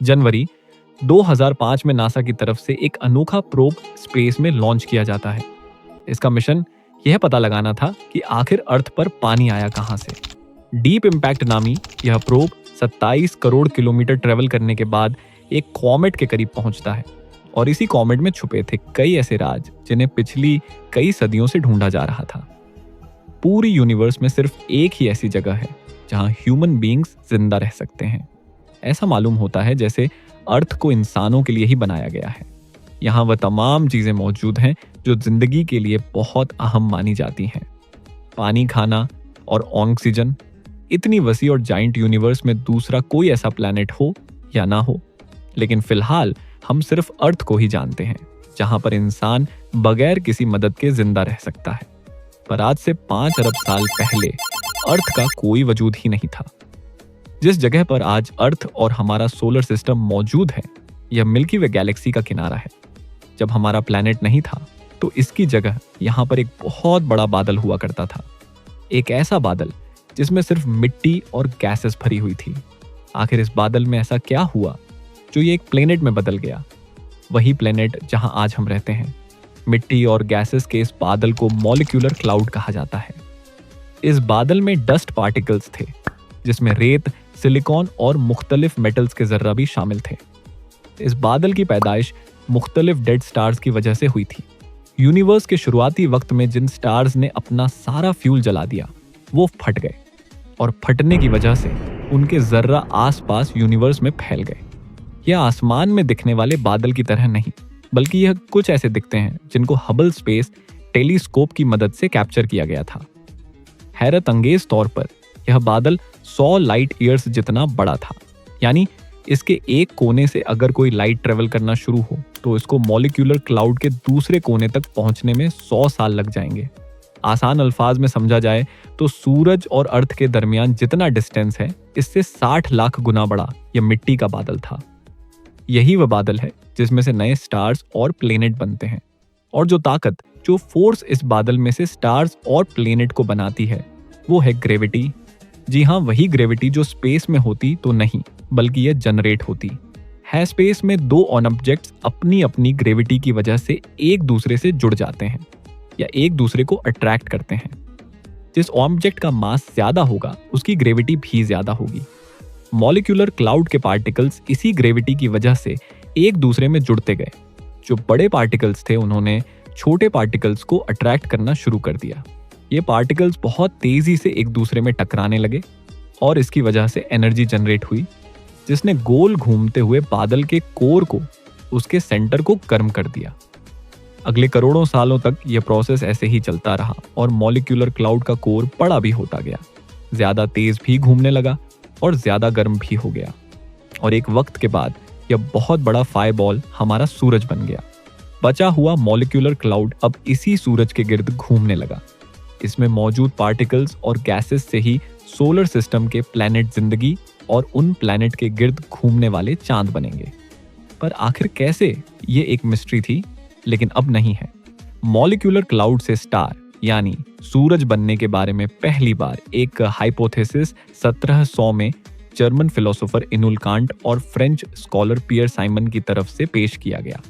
जनवरी 2005 में नासा की तरफ से एक अनोखा प्रोब स्पेस में लॉन्च किया जाता है। इसका मिशन यह पता लगाना था कि आखिर अर्थ पर पानी आया कहां से। डीप इम्पैक्ट नामी यह प्रोब 27 करोड़ किलोमीटर ट्रेवल करने के बाद एक कॉमेट के करीब पहुंचता है और इसी कॉमेट में छुपे थे कई ऐसे राज जिन्हें पिछली कई सदियों से ढूंढा जा रहा था। पूरी यूनिवर्स में सिर्फ एक ही ऐसी जगह है जहां ह्यूमन बीइंग्स जिंदा रह सकते हैं। ऐसा मालूम होता है जैसे अर्थ को इंसानों के लिए ही बनाया गया है। यहाँ वह तमाम चीजें मौजूद हैं जो जिंदगी के लिए बहुत अहम मानी जाती हैं। पानी, खाना और ऑक्सीजन। इतनी वसी और जाइंट यूनिवर्स में दूसरा कोई ऐसा प्लैनेट हो या ना हो, लेकिन फिलहाल हम सिर्फ अर्थ को ही जानते हैं जहां पर इंसान बगैर किसी मदद के जिंदा रह सकता है। पर आज से 5 अरब साल पहले अर्थ का कोई वजूद ही नहीं था। जिस जगह पर आज अर्थ और हमारा सोलर सिस्टम मौजूद है, यह मिल्की वे गैलेक्सी का किनारा है। जब हमारा प्लैनेट नहीं था तो इसकी जगह यहाँ पर एक बहुत बड़ा बादल हुआ करता था। एक ऐसा बादल जिसमें सिर्फ मिट्टी और गैसेस भरी हुई थी। आखिर इस बादल में ऐसा क्या हुआ जो ये एक प्लेनेट में बदल गया? वही प्लेनेट जहां आज हम रहते हैं। मिट्टी और गैसेस के इस बादल को मॉलिक्यूलर क्लाउड कहा जाता है। इस बादल में डस्ट पार्टिकल्स थे जिसमें रेत, सिलिकॉन और मुख्तलिफ मेटल्स के जर्रा भी शामिल थे। इस बादल की पैदाइश मुख्तलिफ डेड स्टार्स की वजह से हुई थी। यूनिवर्स के शुरुआती वक्त में जिन स्टार्स ने अपना सारा फ्यूल जला दिया वो फट गए और फटने की वजह से उनके जर्रा आसपास यूनिवर्स में फैल गए। यह आसमान में दिखने वाले बादल की तरह नहीं, बल्कि यह कुछ ऐसे दिखते हैं जिनको हबल स्पेस टेलीस्कोप की मदद से कैप्चर किया गया था। हैरत अंगेज तौर पर यह बादल 100 लाइट ईयर्स जितना बड़ा था। यानी इसके एक कोने से अगर कोई लाइट ट्रेवल करना शुरू हो तो इसको मॉलिक्यूलर क्लाउड के दूसरे कोने तक पहुंचने में 100 साल लग जाएंगे। आसान अल्फाज में समझा जाए तो सूरज और अर्थ के दरमियान जितना डिस्टेंस है, इससे 60 लाख गुना बड़ा यह मिट्टी का बादल था। यही वह बादल है जिसमें से नए स्टार्स और प्लेनेट बनते हैं। और जो फोर्स इस बादल में से स्टार्स और प्लेनेट को बनाती है वो है ग्रेविटी। जी हाँ, वही ग्रेविटी जो स्पेस में होती तो नहीं, बल्कि यह जनरेट होती है। स्पेस में 2 ऑब्जेक्ट्स अपनी अपनी ग्रेविटी की वजह से एक दूसरे से जुड़ जाते हैं या एक दूसरे को अट्रैक्ट करते हैं। जिस ऑब्जेक्ट का मास ज्यादा होगा उसकी ग्रेविटी भी ज्यादा होगी। मॉलिक्यूलर क्लाउड के पार्टिकल्स इसी ग्रेविटी की वजह से एक दूसरे में जुड़ते गए। जो बड़े पार्टिकल्स थे उन्होंने छोटे पार्टिकल्स को अट्रैक्ट करना शुरू कर दिया। ये पार्टिकल्स बहुत तेजी से एक दूसरे में टकराने लगे और इसकी वजह से एनर्जी जनरेट हुई, जिसने गोल घूमते हुए बादल के कोर को, उसके सेंटर को गर्म कर दिया। अगले करोड़ों सालों तक यह प्रोसेस ऐसे ही चलता रहा और मॉलिक्यूलर क्लाउड का कोर बड़ा भी होता गया, ज्यादा तेज भी घूमने लगा और ज्यादा गर्म भी हो गया। और एक वक्त के बाद यह बहुत बड़ा फायरबॉल हमारा सूरज बन गया। बचा हुआ मॉलिक्यूलर क्लाउड अब इसी सूरज के गिर्द घूमने लगा। इसमें मौजूद पार्टिकल्स और गैसेस से ही सोलर सिस्टम के प्लैनेट जिंदगी और उन प्लैनेट के गिर्द घूमने वाले चांद बनेंगे। पर आखिर कैसे, ये एक मिस्ट्री थी, लेकिन अब नहीं है। मॉलिक्यूलर क्लाउड से स्टार यानी सूरज बनने के बारे में पहली बार एक हाइपोथेसिस 1700 में जर्मन फिलोसोफर इनुल कांट और फ्रेंच स्कॉलर पियर साइमन की तरफ से पेश किया गया।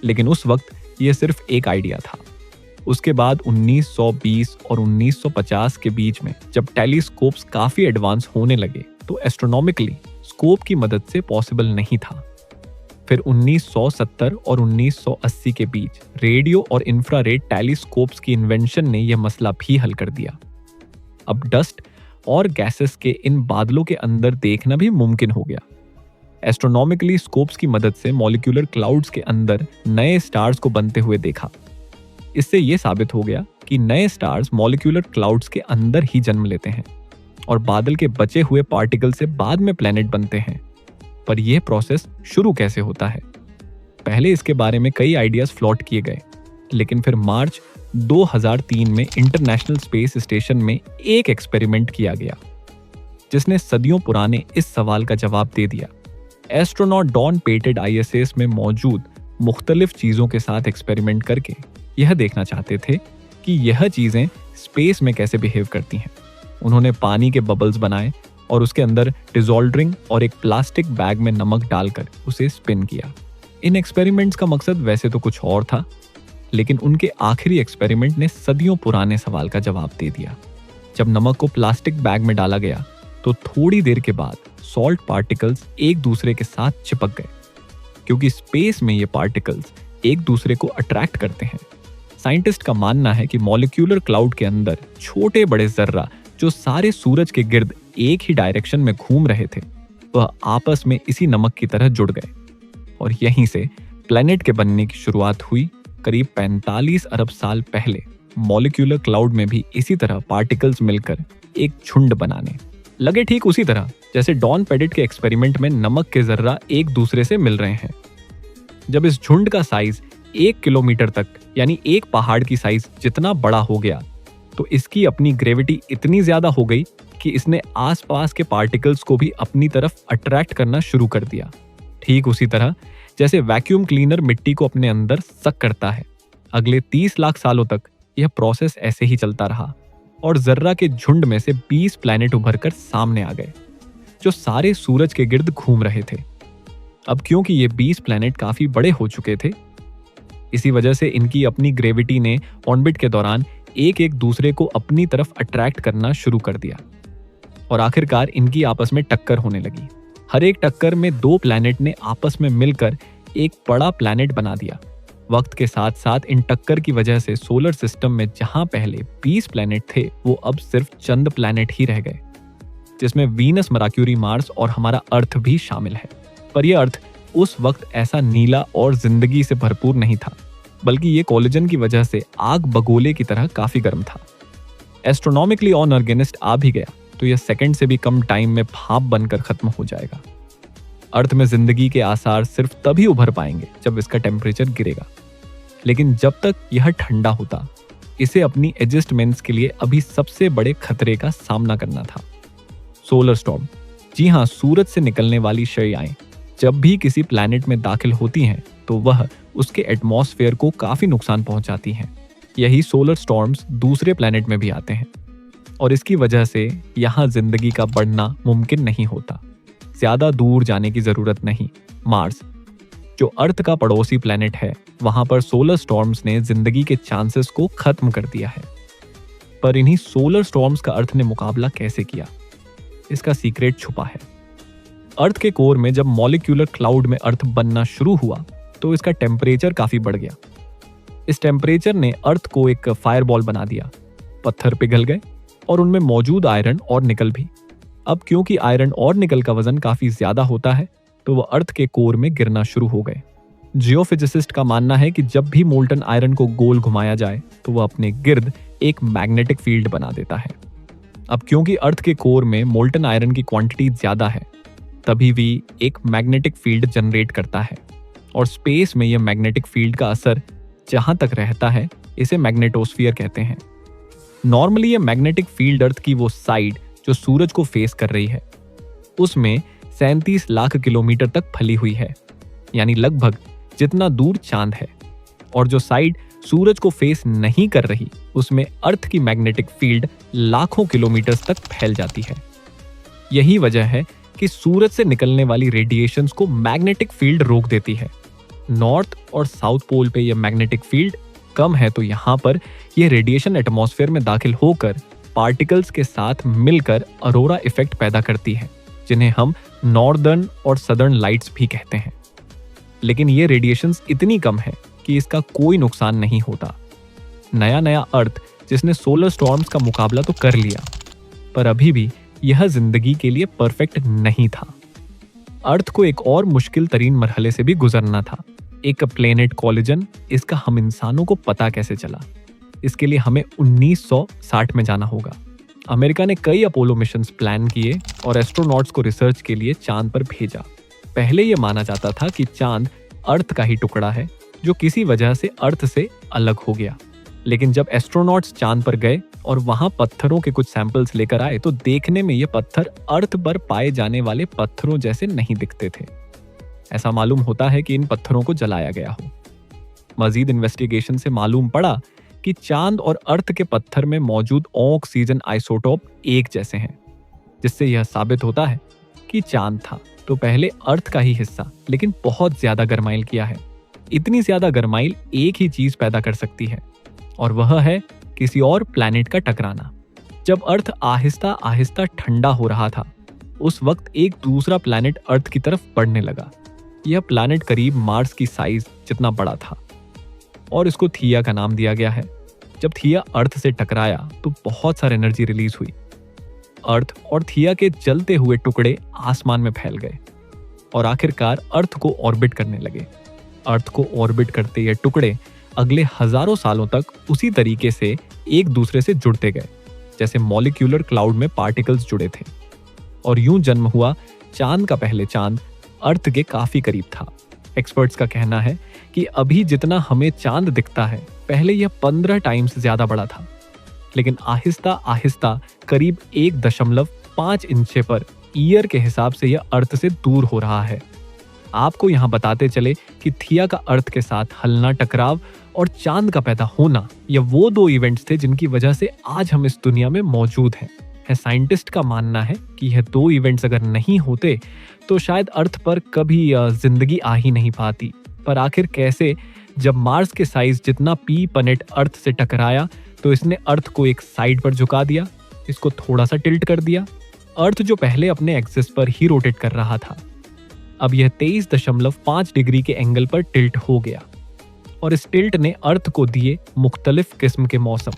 लेकिन उस वक्त यह सिर्फ एक आइडिया था। उसके बाद 1920 और 1950 के बीच में जब टेलीस्कोप्स काफी एडवांस होने लगे तो एस्ट्रोनॉमिकली स्कोप की मदद से पॉसिबल नहीं था। फिर 1970 और 1980 के बीच रेडियो और इंफ्रारेड टेलीस्कोप्स की इन्वेंशन ने यह मसला भी हल कर दिया। अब डस्ट और गैसेस के इन बादलों के अंदर देखना भी मुमकिन हो गया। एस्ट्रोनॉमिकली स्कोप्स की मदद से मॉलिक्यूलर क्लाउड्स के अंदर नए स्टार्स को बनते हुए देखा। इससे यह साबित हो गया कि नए स्टार्स मॉलिक्यूलर क्लाउड्स के अंदर ही जन्म लेते हैं और बादल के बचे हुए पार्टिकल से बाद में प्लैनेट बनते हैं। पर यह प्रोसेस शुरू कैसे होता है? पहले इसके बारे में कई आइडियाज फ्लोट किए गए, लेकिन फिर मार्च 2003 में इंटरनेशनल स्पेस स्टेशन में एक एक्सपेरिमेंट किया गया जिसने सदियों पुराने इस सवाल का जवाब दे दिया। एस्ट्रोनॉट डॉन पेटेड ISS में मौजूद मुख्तलिफ चीजों के साथ एक्सपेरिमेंट करके यह देखना चाहते थे कि यह चीजें स्पेस में कैसे बिहेव करती हैं। उन्होंने पानी के बबल्स बनाए और उसके अंदर डिसॉल्व रिंग और एक प्लास्टिक बैग में नमक डालकर उसे स्पिन किया। इन एक्सपेरिमेंट्स का मकसद वैसे तो कुछ और था, लेकिन उनके आखिरी एक्सपेरिमेंट ने सदियों पुराने सवाल का जवाब दे दिया। जब नमक को प्लास्टिक बैग में डाला गया तो थोड़ी देर के बाद सॉल्ट पार्टिकल्स एक दूसरे के साथ चिपक गए। क्योंकि स्पेस में ये पार्टिकल्स एक दूसरे को अट्रैक्ट करते हैं, साइंटिस्ट का मानना है कि मॉलिक्यूलर क्लाउड के अंदर छोटे बड़े जर्रा जो सारे सूरज के गिर्द एक ही डायरेक्शन में घूम रहे थे, वह आपस में इसी नमक की तरह जुड़ गए और यहीं से प्लेनेट के बनने की शुरुआत हुई। करीब 45 अरब साल पहले मॉलिक्यूलर क्लाउड में भी इसी तरह पार्टिकल्स मिलकर एक झुंड बनाने लगे, ठीक उसी तरह जैसे डॉन पेडिट के एक्सपेरिमेंट में नमक के जर्रा एक दूसरे से मिल रहे हैं। जब इस झुंड का साइज 1 किलोमीटर तक यानी एक पहाड़ की साइज जितना बड़ा हो गया तो इसकी अपनी ग्रेविटी इतनी ज्यादा हो गई कि इसने आसपास के पार्टिकल्स को भी अपनी तरफ अट्रैक्ट करना शुरू कर दिया। ठीक उसी तरह जैसे वैक्यूम क्लीनर मिट्टी को अपने अंदर सक करता है। अगले 30 लाख सालों तक यह प्रोसेस ऐसे ही चलता रहा और जर्रा के झुंड में से 20 प्लैनेट उभर कर सामने आ गए जो सारे सूरज के गिर्द घूम रहे थे। अब क्योंकि ये 20 प्लैनेट काफी बड़े हो चुके थे, इसी वजह से इनकी अपनी ग्रेविटी ने ऑर्बिट के दौरान एक एक दूसरे को अपनी तरफ अट्रैक्ट करना शुरू कर दिया और आखिरकार इनकी आपस में टक्कर होने लगी। हर एक टक्कर में 2 प्लैनेट ने आपस में मिलकर एक बड़ा प्लैनेट बना दिया। वक्त के साथ साथ इन टक्कर की वजह से सोलर सिस्टम में जहां पहले 20 प्लैनेट थे वो अब सिर्फ चंद प्लैनेट ही रह गए, जिसमें वीनस, मर्क्यूरी, मार्स और हमारा अर्थ भी शामिल है। पर यह अर्थ उस वक्त ऐसा नीला और जिंदगी से भरपूर नहीं था, बल्कि ये कोलिजन की वजह से आग बगोले की तरह काफी गर्म था। एस्ट्रोनॉमिकली ऑन अगेंस्ट आ भी गया तो यह सेकंड से भी कम टाइम में भाप बनकर खत्म हो जाएगा। अर्थ में जिंदगी के आसार सिर्फ तभी उभर पाएंगे जब इसका टेम्परेचर गिरेगा, लेकिन जब तक यह ठंडा होता, इसे अपनी एडजस्टमेंट्स के लिए अभी सबसे बड़े खतरे का सामना करना था, सोलर स्टॉर्म। जी हाँ, सूरज से निकलने वाली शयाएं जब भी किसी प्लैनेट में दाखिल होती हैं तो वह उसके एटमॉस्फेयर को काफी नुकसान पहुंचाती हैं। यही सोलर स्टॉर्म्स दूसरे प्लैनेट में भी आते हैं और इसकी वजह से यहाँ जिंदगी का बढ़ना मुमकिन नहीं होता। ज्यादा दूर जाने की जरूरत नहीं, मार्स जो अर्थ का पड़ोसी प्लैनेट है, वहां पर सोलर स्टॉर्म्स ने जिंदगी के चांसेस को खत्म कर दिया है। पर इन्हीं सोलर स्टॉर्म्स का अर्थ ने मुकाबला कैसे किया, इसका सीक्रेट छुपा है। अर्थ के कोर में जब मॉलिक्यूलर क्लाउड में अर्थ बनना शुरू हुआ तो इसका टेम्परेचर काफी बढ़ गया। इस टेम्परेचर ने अर्थ को एक फायरबॉल बना दिया। पत्थर पिघल गए और उनमें मौजूद आयरन और निकल भी। अब क्योंकि आयरन और निकल का वजन काफी ज्यादा होता है तो वह अर्थ के कोर में गिरना शुरू हो गए। जियोफिजिसिस्ट का मानना है कि जब भी मोल्टन आयरन को गोल घुमाया जाए तो वह अपने गिर्द एक मैग्नेटिक फील्ड बना देता है। अब क्योंकि अर्थ के कोर में मोल्टन आयरन की क्वांटिटी ज्यादा है, तभी भी एक मैग्नेटिक फील्ड जनरेट करता है और स्पेस में यह मैग्नेटिक फील्ड का असर जहां तक रहता है इसे मैग्नेटोस्फीयर कहते हैं। नॉर्मली यह मैग्नेटिक फील्ड अर्थ की वो साइड जो सूरज को फेस कर रही है उसमें 37 लाख किलोमीटर तक फैली हुई है, यानी लगभग जितना दूर चांद है। और जो साइड सूरज को फेस नहीं कर रही उसमें अर्थ की मैग्नेटिक फील्ड लाखों किलोमीटर तक फैल जाती है। यही वजह है कि सूरज से निकलने वाली रेडिएशंस को मैग्नेटिक फील्ड रोक देती है। नॉर्थ और साउथ पोल पे यह मैग्नेटिक फील्ड कम है तो यहाँ पर यह रेडिएशन एटमॉस्फेयर में दाखिल होकर पार्टिकल्स के साथ मिलकर अरोरा इफेक्ट पैदा करती है, जिन्हें हम नॉर्दर्न और सदर्न लाइट्स भी कहते हैं। लेकिन ये रेडिएशंस इतनी कम है कि इसका कोई नुकसान नहीं होता। नया नया अर्थ जिसने सोलर स्टॉर्म्स का मुकाबला तो कर लिया, पर अभी भी यह जिंदगी के लिए परफेक्ट नहीं था। अर्थ को एक और मुश्किल तरीन मरहले से भी गुजरना था, एक प्लेनेट कोलिजन। इसका हम इंसानों को पता कैसे चला? इसके लिए हमें 1960 में जाना होगा। अमेरिका ने कई अपोलो मिशंस प्लान किए और एस्ट्रोनॉट्स को रिसर्च के लिए चांद पर भेजा। पहले यह माना जाता था कि चांद अर्थ का ही टुकड़ा है जो किसी वजह से अर्थ से अलग हो गया। लेकिन जब एस्ट्रोनॉट्स चांद पर गए और वहां पत्थरों के कुछ सैंपल्स लेकर आए तो देखने में ये पत्थर अर्थ पर पाए जाने वाले पत्थरों जैसे नहीं दिखते थे। ऐसा मालूम होता है कि इन पत्थरों को जलाया गया हो। मजीद इन्वेस्टिगेशन से मालूम पड़ा कि चांद और अर्थ के पत्थर में मौजूद ऑक्सीजन आइसोटोप एक जैसे हैं। जिससे यह साबित होता है कि चांद था तो पहले अर्थ का ही हिस्सा, लेकिन बहुत ज्यादा गरमाइल किया है। इतनी ज्यादा गरमाइल एक ही चीज पैदा कर सकती है, और वह है किसी और प्लैनेट का टकराना। जब अर्थ आहिस्ता आहिस्ता ठंडा हो रहा था, उस वक्त एक दूसरा प्लैनेट अर्थ की तरफ बढ़ने लगा। यह प्लैनेट करीब मार्स की साइज जितना बड़ा था और इसको थिया का नाम दिया गया है। जब थिया अर्थ से टकराया तो बहुत सारी एनर्जी रिलीज हुई। अर्थ और थिया के जलते हुए टुकड़े आसमान में फैल गए और आखिरकार अर्थ को ऑर्बिट करने लगे। अर्थ को ऑर्बिट करते ये टुकड़े अगले हजारों सालों तक उसी तरीके से एक दूसरे से जुड़ते गए जैसे मॉलिक्यूलर क्लाउड में पार्टिकल्स जुड़े थे, और यूं जन्म हुआ चांद का। पहले चांद अर्थ के काफी करीब था। एक्सपर्ट्स का कहना है कि अभी जितना हमें चांद दिखता है, पहले यह 15 टाइम्स ज्यादा बड़ा था, लेकिन आहिस्ता आहिस्ता करीब 1.5 इंच पर ईयर के हिसाब से यह अर्थ से दूर हो रहा है। आपको यहां बताते चले कि थिया का अर्थ के साथ हलना, टकराव और चांद का पैदा होना, ये वो दो इवेंट्स थे जिनकी वजह से आज हम इस दुनिया में मौजूद हैं। साइंटिस्ट का मानना है कि यह दो इवेंट्स अगर नहीं होते तो शायद अर्थ पर कभी जिंदगी आ ही नहीं पाती। पर आखिर कैसे? जब मार्स के साइज जितना पी प्लैनेट अर्थ से टकराया तो इसने अर्थ को एक साइड पर झुका दिया, इसको थोड़ा सा टिल्ट कर दिया। अर्थ जो पहले अपने एक्सिस पर ही रोटेट कर रहा था, अब यह 23.5 डिग्री के एंगल पर टिल्ट हो गया, और इस टिल्ट ने अर्थ को दिए मुख्तलिफ किस्म के मौसम।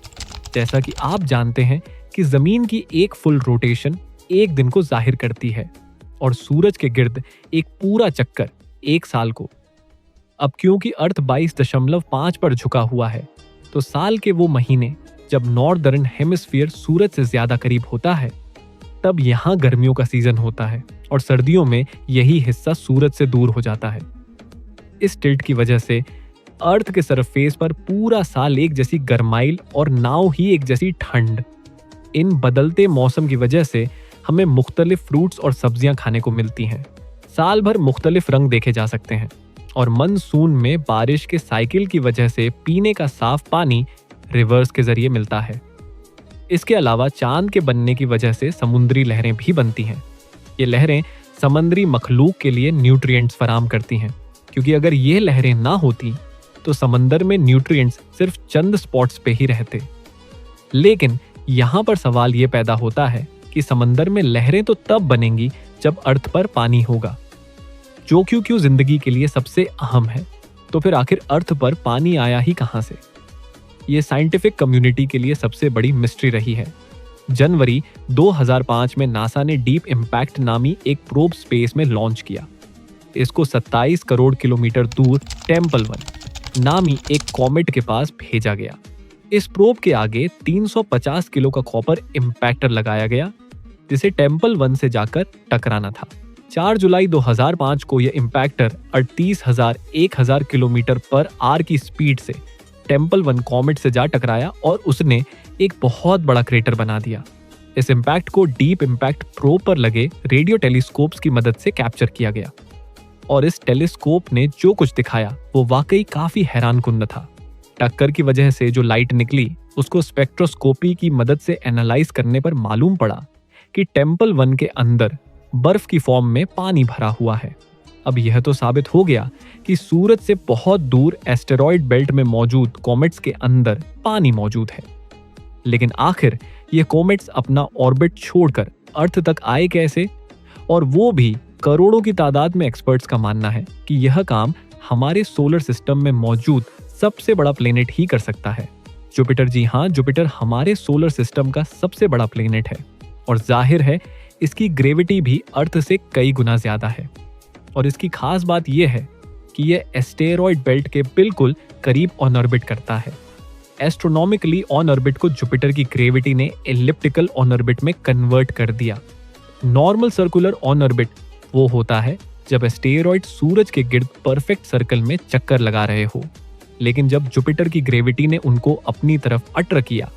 जैसा कि आप जानते हैं कि जमीन की एक फुल रोटेशन एक दिन को जाहिर करती है और सूरज के गिर्द एक पूरा चक्कर एक साल को। अब क्योंकि अर्थ 22.5 पर झुका हुआ है, तो साल के वो महीने जब नॉर्दर्न हेमिस्फीयर सूरज से ज्यादा करीब होता है, तब यहाँ गर्मियों का सीजन होता है और सर्दियों में यही हिस्सा सूरज से दूर हो जाता है। इस टिल्ट की वजह से अर्थ के सरफेस पर पूरा साल एक जैसी गर्माइल और नाव ही एक जैसी ठंड। इन बदलते मौसम की वजह से हमें मुख्तलिफ फ्रूट्स और सब्जियां खाने को मिलती हैं। साल भर मुख्तलिफ रंग देखे जा सकते हैं, और मानसून में बारिश के साइकिल की वजह से पीने का साफ पानी रिवर्स के जरिए मिलता है। इसके अलावा चांद के बनने की वजह से समुद्री लहरें भी बनती हैं। ये लहरें समुद्री मखलूक के लिए न्यूट्रिएंट्स फराहम करती हैं, क्योंकि अगर ये लहरें ना होती तो समंदर में न्यूट्रिएंट्स सिर्फ चंद स्पॉट्स पे ही रहते। लेकिन यहाँ पर सवाल ये पैदा होता है कि समंदर में लहरें तो तब बनेंगी जब अर्थ पर पानी होगा, जो क्यों जिंदगी के लिए सबसे अहम है। तो फिर आखिर अर्थ पर पानी आया ही कहां से? ये साइंटिफिक कम्युनिटी के लिए सबसे बड़ी मिस्ट्री रही है। जनवरी 2005 में नासा ने डीप इम्पैक्ट नामी एक प्रोब स्पेस में लॉन्च किया। इसको 27 करोड़ किलोमीटर दूर टेम्पल 1 नामी एक कॉमेट के पास भेजा गया। इस प्रोब के आगे 350 किलो का कॉपर इम्पैक्टर लगाया गया, जिसे टेम्पल 1 से जाकर टकराना था। 4 जुलाई 2005 को यह इम्पैक्टर 38,000 किलोमीटर पर आर की स्पीड से टेम्पल 1 कॉमेट से जा टकराया और उसने एक बहुत बड़ा क्रेटर बना दिया। इस इम्पैक्ट को डीप इम्पैक्ट प्रोब पर लगे रेडियो टेलीस्कोप्स की मदद से कैप्चर किया गया, और इस टेलीस्कोप ने जो कुछ दिखाया वो वाकई काफी हैरानकुन था। टक्कर की वजह से जो लाइट निकली, उसको स्पेक्ट्रोस्कोपी की मदद से एनालाइज करने पर मालूम पड़ा कि टेम्पल 1 के अंदर बर्फ की फॉर्म में पानी भरा हुआ है। अब यह तो साबित हो गया कि सूरज से बहुत दूर एस्टेरॉयड बेल्ट में मौजूद कॉमेट्स के अंदर पानी मौजूद है। लेकिन आखिर ये कॉमेट्स अपना ऑर्बिट छोड़कर अर्थ तक आए कैसे? और वो भी करोड़ों की तादाद में। एक्सपर्ट्स का मानना है कि यह काम हमारे सोलर सिस्टम में मौजूद सबसे बड़ा प्लेनेट ही कर सकता है, जुपिटर। जी हाँ, जुपिटर हमारे सोलर सिस्टम का सबसे बड़ा प्लेनेट है, और जाहिर है इसकी ग्रेविटी भी अर्थ से कई गुना ज्यादा है। और इसकी खास बात यह है कि यह एस्टेरॉयड बेल्ट के बिल्कुल करीब ऑन ऑर्बिट करता है। एस्ट्रोनॉमिकली ऑन ऑर्बिट को जुपिटर की ग्रेविटी ने एलिप्टिकल ऑन ऑर्बिट में कन्वर्ट कर दिया। नॉर्मल सर्कुलर ऑन ऑर्बिट वो होता है जब एस्टेरॉयड सूरज के गिर्द परफेक्ट सर्कल में चक्कर लगा रहे हो, लेकिन जब जुपिटर की ग्रेविटी ने उनको अपनी तरफ अट्रैक्ट किया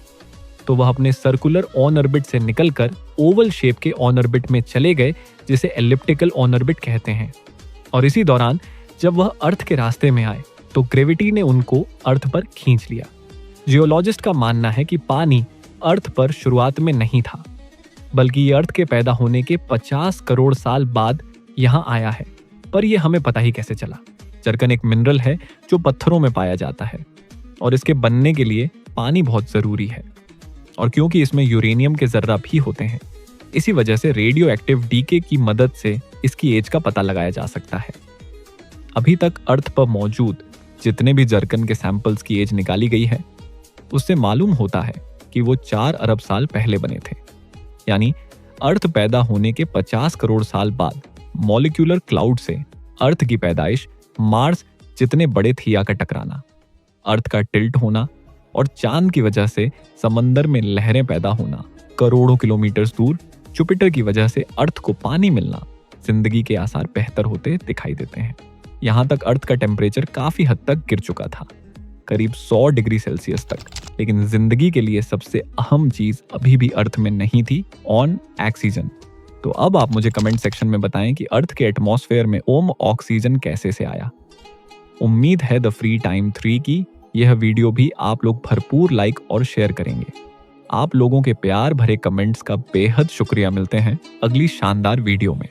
तो वह अपने सर्कुलर ऑन ऑर्बिट से निकलकर ओवल शेप के ऑन ऑर्बिट में चले गए, जिसे एलिप्टिकल ऑन ऑर्बिट कहते हैं। और इसी दौरान जब वह अर्थ के रास्ते में आए तो ग्रेविटी ने उनको अर्थ पर खींच लिया। जियोलॉजिस्ट का मानना है कि पानी अर्थ पर शुरुआत में नहीं था, बल्कि ये अर्थ के पैदा होने के 50 करोड़ साल बाद यहाँ आया है। पर ये हमें पता ही कैसे चला? जर्कन एक मिनरल है जो पत्थरों में पाया जाता है और इसके बनने के लिए पानी बहुत जरूरी है। और क्योंकि इसमें यूरेनियम के जर्रा भी होते हैं, इसी वजह से रेडियो एक्टिव डीके की मदद से इसकी एज का पता लगाया जा सकता है। अभी तक अर्थ पर मौजूद जितने भी जर्कन के सैंपल्स की एज निकाली गई है, उससे मालूम होता है कि वो 4 अरब साल पहले बने थे। यानी अर्थ पैदा होने के 50 करोड़ साल बाद मॉलिक्यूलर क्लाउड से अर्थ की पैदाइश, मार्स जितने बड़े थिया का टकराना, अर्थ का टिल्ट होना और चांद की वजह से समंदर में लहरें पैदा होना, करोड़ों किलोमीटर दूर जुपिटर की वजह से अर्थ को पानी मिलना, जिंदगी के आसार बेहतर होते दिखाई देते हैं। यहाँ तक अर्थ का टेम्परेचर काफी हद तक गिर चुका था, करीब 100 डिग्री सेल्सियस तक। लेकिन जिंदगी के लिए सबसे अहम चीज अभी भी अर्थ में नहीं थी, ऑक्सीजन। तो अब आप मुझे कमेंट सेक्शन में बताएं कि अर्थ के एटमॉस्फेयर में ऑक्सीजन कैसे से आया। उम्मीद है द फ्री टाइम 3 की यह वीडियो भी आप लोग भरपूर लाइक और शेयर करेंगे। आप लोगों के प्यार भरे कमेंट्स का बेहद शुक्रिया। मिलते हैं अगली शानदार वीडियो में।